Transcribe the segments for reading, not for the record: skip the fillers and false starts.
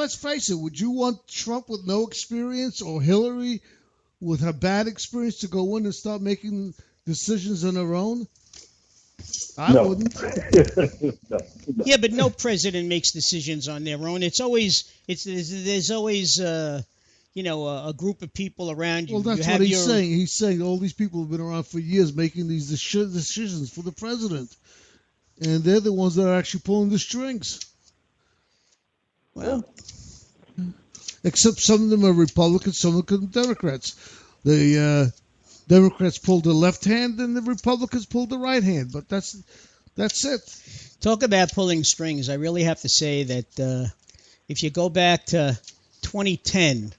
let's face it. Would you want Trump with no experience or Hillary with her bad experience to go in and start making decisions on her own? I wouldn't. No. Yeah, but no president makes decisions on their own. There's always a group of people around you. Well, that's what he's saying. He's saying all these people have been around for years making these decisions for the president, and they're the ones that are actually pulling the strings. Well, except some of them are Republicans, some of them are Democrats. The Democrats pulled the left hand, and the Republicans pulled the right hand. But that's it. Talk about pulling strings. I really have to say that if you go back to 2010,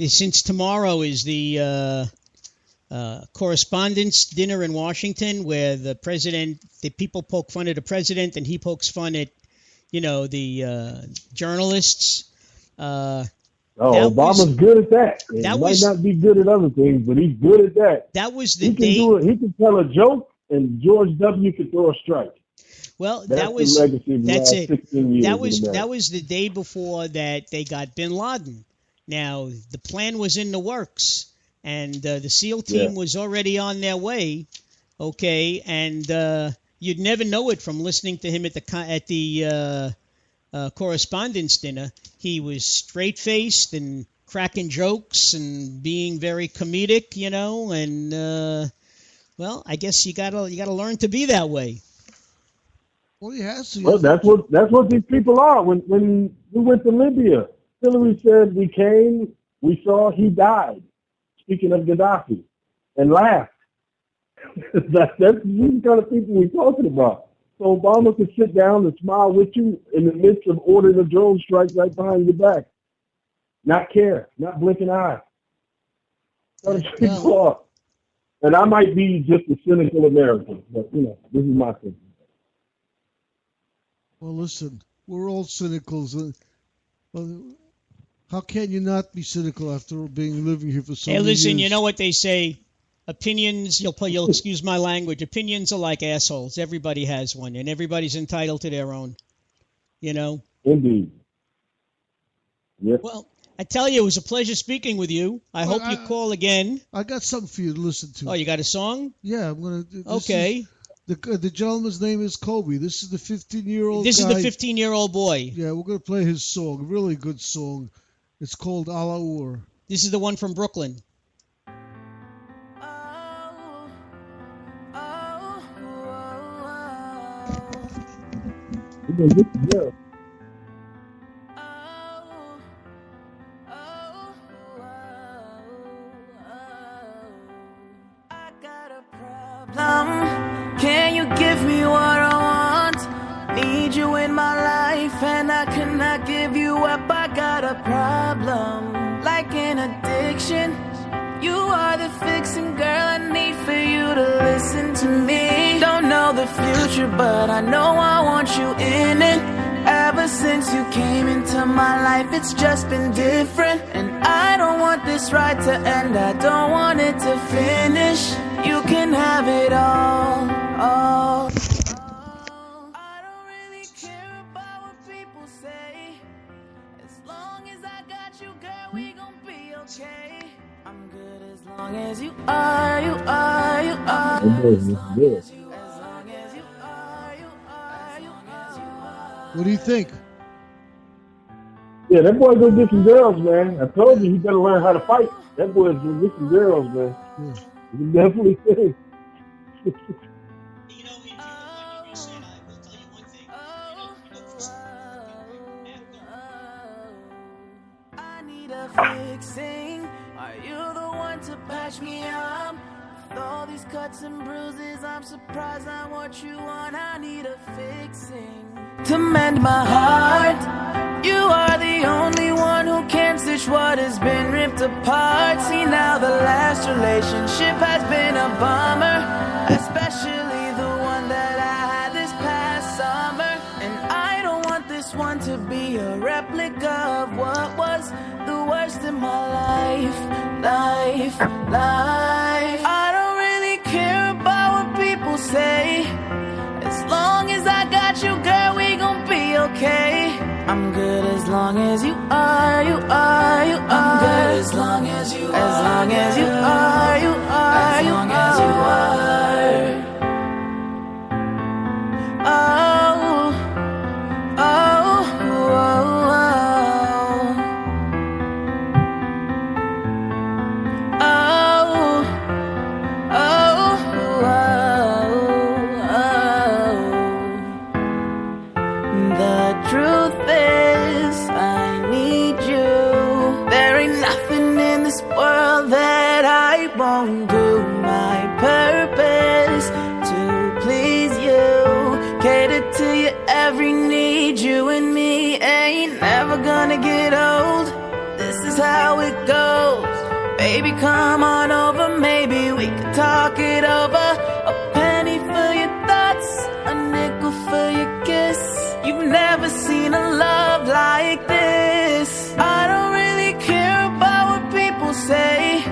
since tomorrow is the correspondence dinner in Washington, where the people poke fun at the president, and he pokes fun at, the journalists. Obama's good at that. He might not be good at other things, but he's good at that. That was the day. He can tell a joke, and George W. could throw a strike. Well, that's the legacy of the last 16 years. That was the day before that they got Bin Laden. Now, the plan was in the works, and the SEAL team was already on their way. Okay, and you'd never know it from listening to him at the correspondence dinner. He was straight-faced and cracking jokes and being very comedic, and I guess you gotta learn to be that way. Well, he has to. Well, that's what these people are. When we went to Libya, Hillary said we came, we saw, he died. Speaking of Gaddafi, and laughed. that's the kind of people we're talking about. So Obama could sit down and smile with you in the midst of ordering a drone strike right behind your back. Not care, not blink an eye. And I might be just a cynical American, but this is my thinking. Well, listen, we're all cynicals. How can you not be cynical after living here for so many years? Hey, listen, you know what they say? Opinions, you'll excuse my language, opinions are like assholes. Everybody has one, and everybody's entitled to their own, Indeed. Yes. Well, I tell you, it was a pleasure speaking with you. I hope you call again. I got something for you to listen to. Oh, you got a song? Yeah, I'm going to. Okay. The gentleman's name is Kobe. This is the 15-year-old This guy. is the 15-year-old boy. Yeah, we're going to play his song. A really good song. It's called Alaur. This is the one from Brooklyn. Yeah. Can you give me what I want? Need you in my life and I cannot give you up. I got a problem, like an addiction. You are the fixing, girl, I need for you to listen to me. Don't know the future, but I know I want you in it. Ever since you came into my life, it's just been different. And I don't want this ride to end, I don't want it to finish. You can have it all. I don't really care about what people say. As long as I got you, girl, we gon' be okay. I'm good as long as you are. As long as you are. What do you think? Yeah, that boy gonna get some girls, man. I told you he better learn how to fight. That boy's gonna get some girls, man. Yeah. You can definitely think. I need a fixing. Are you the one to patch me up? With all these cuts and bruises, I'm surprised I'm what you want. I need a fixing to mend my heart. You are the only one who can stitch what has been ripped apart. See, now the last relationship has been a bummer, especially the one that I had this past summer. And I don't want this one to be a replica of what was the worst in my life. I don't really care about what people say. As long as I got you, girl, we gon' be okay. I'm good as long as you are, you are, you are. I'm good as long as you are. As long as you are, you are, as long as you are. Oh, oh, oh, oh, oh, oh. The truth is, I need you. There ain't nothing in this world that I won't do. My purpose to please you, cater to your every need. You and me ain't never gonna get old. This is how it goes. Baby, come on over. Maybe we could talk it over. A penny for your thoughts, a nickel for your kiss. You've never seen a love like this. I don't really care about what people say.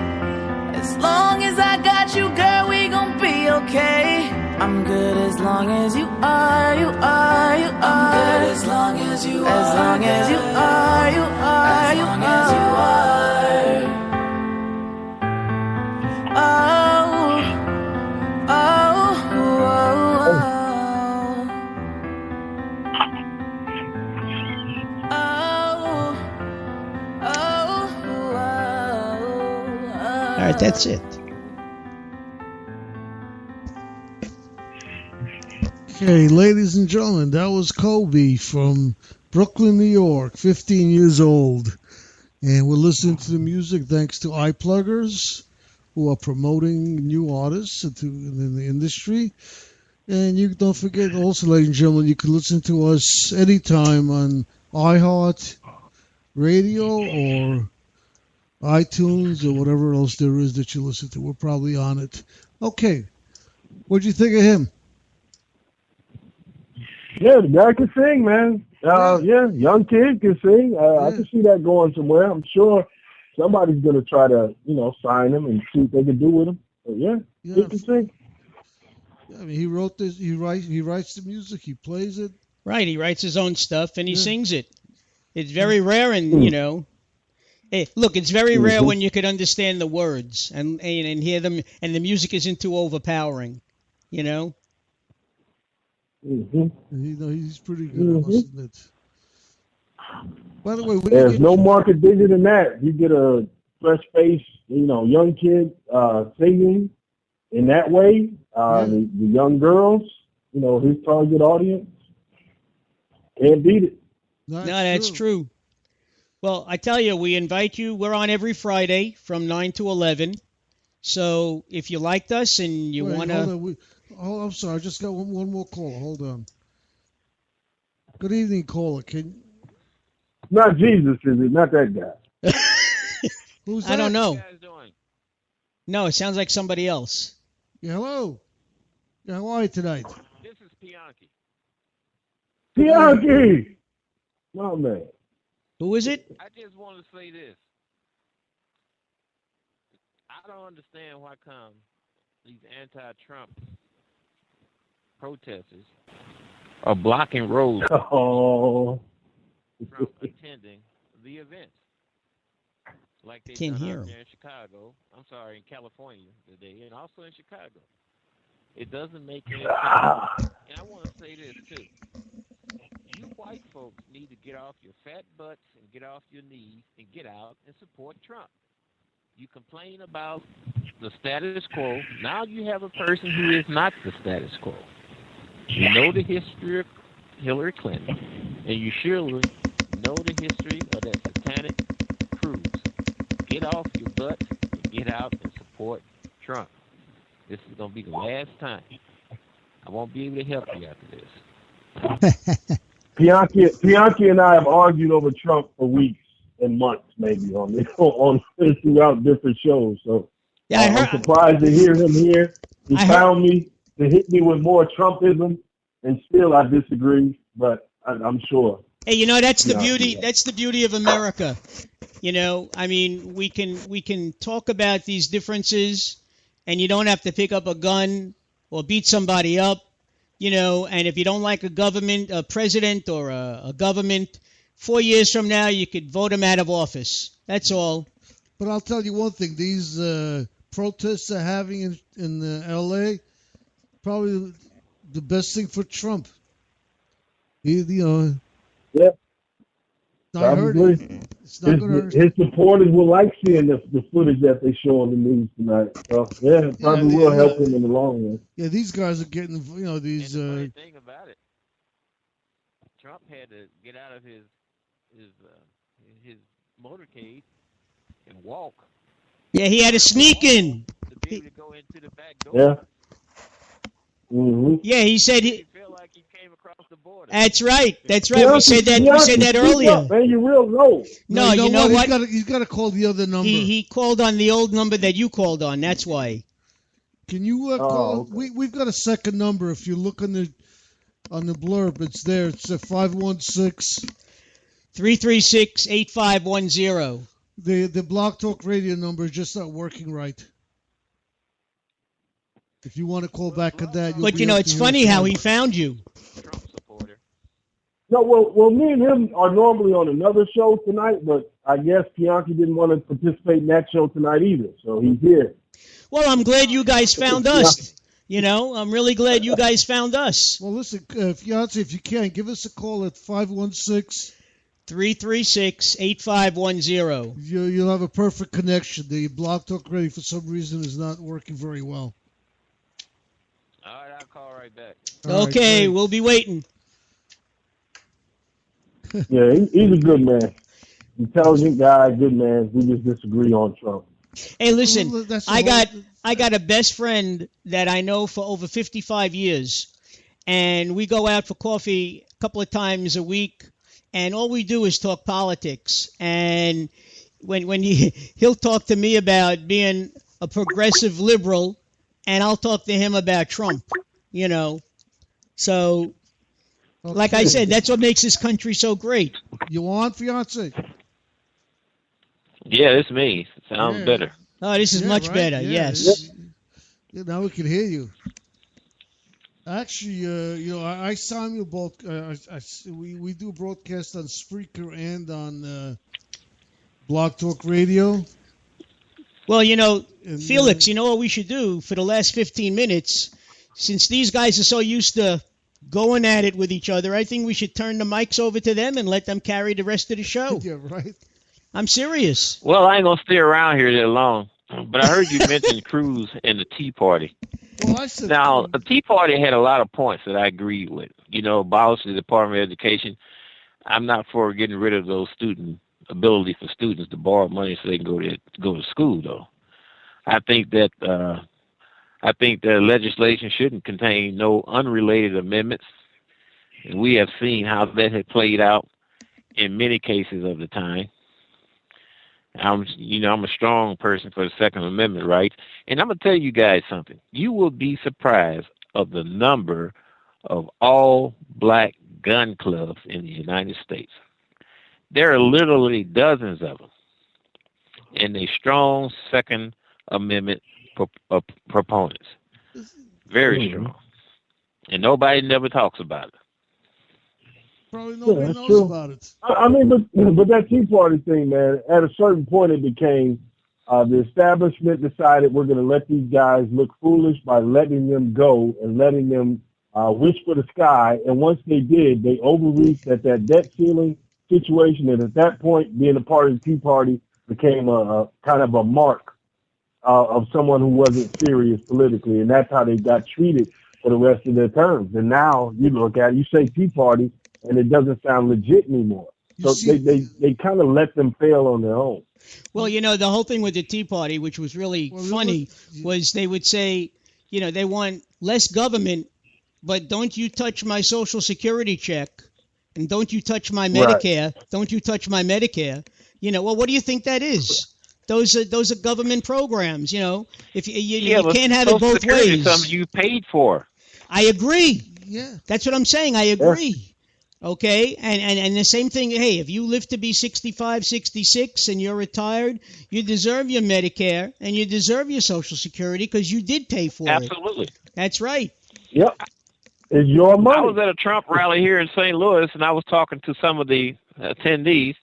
As long as I got you, girl, we gon' be okay. I'm good as long as you are, you are, you are. I'm good as long as you are. As long as you are, you are, you are. As long as you are. Oh, oh, oh, oh, oh, oh. All right, that's it. Okay, ladies and gentlemen, that was Kobe from Brooklyn, New York, 15 years old. And we're listening to the music thanks to iPluggers, who are promoting new artists in the industry. And you don't forget also, ladies and gentlemen, you can listen to us anytime on iHeart Radio or iTunes or whatever else there is that you listen to. We're probably on it. Okay. What'd you think of him? Yeah, the guy can sing, man. Yeah, young kid can sing. I can see that going somewhere. I'm sure somebody's going to try to, sign him and see what they can do with him. But he can sing. Yeah, I mean, he wrote this. He writes the music. He plays it. Right. He writes his own stuff and he sings it. It's very rare, and hey, look, it's very rare when you could understand the words and hear them, and the music isn't too overpowering. He's pretty good, I must admit. By the way, there's no market bigger than that. You get a fresh face, young kid singing in that way. The young girls, his target audience, can't beat it. No, that's true. Well, I tell you, we invite you. We're on every Friday from 9 to 11. So if you liked us and you want to... I'm sorry. I just got one more caller. Hold on. Good evening, caller. Not Jesus, is it? Not that guy. Who's that? I don't know. What are you guys doing? No, it sounds like somebody else. Yeah, hello. Yeah, how are you tonight? This is Bianchi. Bianchi! Oh, man. Who is it? I just want to say this. I don't understand why come these anti-Trump protesters are blocking roads from attending the event. Like they Can't done hear out 'em. there in Chicago. I'm sorry, in California today, and also in Chicago. It doesn't make any sense. And I want to say this, too. You white folks need to get off your fat butts and get off your knees and get out and support Trump. You complain about the status quo. Now you have a person who is not the status quo. You know the history of Hillary Clinton, and you surely know the history of that satanic Cruz. Get off your butt and get out and support Trump. This is going to be the last time. I won't be able to help you after this. Bianchi and I have argued over Trump for weeks and months, maybe on throughout different shows. So I'm surprised to hear him here. He found me to hit me with more Trumpism, and still I disagree. But I'm sure. Hey, that's the beauty. That's the beauty of America. I mean, we can talk about these differences, and you don't have to pick up a gun or beat somebody up. And if you don't like a president or a government, 4 years from now, you could vote him out of office. That's all. But I'll tell you one thing: these protests they're having in L.A. probably the best thing for Trump. Yeah, not probably. hurting. It's not going to hurt. His supporters will like seeing the footage that they show on the news tonight. So yeah, it probably will help him in the long run. Yeah, these guys are getting, these. And the funny thing about it, Trump had to get out of his motorcade and walk. Yeah, he had to sneak in. To be able to go into the back door. Yeah. Mm-hmm. Yeah, he said He felt like he came across the border. That's right. That's right. We said that earlier. Up, man, you're real low. No, you know what? He's got to call the other number. He called on the old number that you called on. That's why. Can you call? Okay. We've got a second number. If you look on the blurb, it's there. It's 516-336-8510. The Blog Talk Radio number is just not working right. If you want to call back on that, but it's funny how he found you. Trump supporter. No, well, me and him are normally on another show tonight, but I guess Bianchi didn't want to participate in that show tonight either, so he's here. Well, I'm glad you guys found us. I'm really glad you guys found us. Well, listen, Fiance, if you can, give us a call at 516-336-8510. You'll have a perfect connection. The Blog Talk Radio, for some reason, is not working very well. All right, I'll call right back. Okay, we'll be waiting. Yeah, he's a good man. Intelligent guy, good man. We just disagree on Trump. Hey, listen, I got a best friend that I know for over 55 years, and we go out for coffee a couple of times a week, and all we do is talk politics. And when he'll talk to me about being a progressive liberal, and I'll talk to him about Trump, So, like I said, that's what makes this country so great. You on, Fiance? Yeah, it's me. Sounds better. Oh, this is much better. Yeah, yes. Yeah, now we can hear you. Actually, I saw you both. We do broadcast on Spreaker and on Blog Talk Radio. Well, Felix, you know what we should do for the last 15 minutes? Since these guys are so used to going at it with each other, I think we should turn the mics over to them and let them carry the rest of the show. Yeah, right. I'm serious. Well, I ain't going to stay around here that long. But I heard you mention Cruz and the Tea Party. Well, I said, now, the Tea Party had a lot of points that I agreed with. Abolish the Department of Education. I'm not for getting rid of those ability for students to borrow money so they can go to school, though. I think that legislation shouldn't contain no unrelated amendments. And we have seen how that had played out in many cases of the time. I'm a strong person for the Second Amendment rights. And I'm going to tell you guys something. You will be surprised of the number of all black gun clubs in the United States. There are literally dozens of them. And they're strong Second Amendment proponents. Very strong. And nobody never talks about it. Probably nobody knows about it. I mean, but that Tea Party thing, man, at a certain point it became the establishment decided we're going to let these guys look foolish by letting them go and letting them wish for the sky. And once they did, they overreached at that debt ceiling situation. And at that point, being a part of the Tea Party became a kind of a mark of someone who wasn't serious politically. And that's how they got treated for the rest of their terms. And now you look at it, you say Tea Party, and it doesn't sound legit anymore. So they kind of let them fail on their own. Well, the whole thing with the Tea Party, which was really funny, was they would say, they want less government, but don't you touch my Social Security check, and don't you touch my Medicare, Don't you touch my Medicare. Well, what do you think that is? Those are government programs, If you can't have it both ways. Something you paid for. I agree. Yeah. That's what I'm saying. I agree. Yeah. Okay, and the same thing, hey, if you live to be 65, 66, and you're retired, you deserve your Medicare, and you deserve your Social Security because you did pay for it. Absolutely. That's right. Yep. It's your money. I was at a Trump rally here in St. Louis, and I was talking to some of the attendees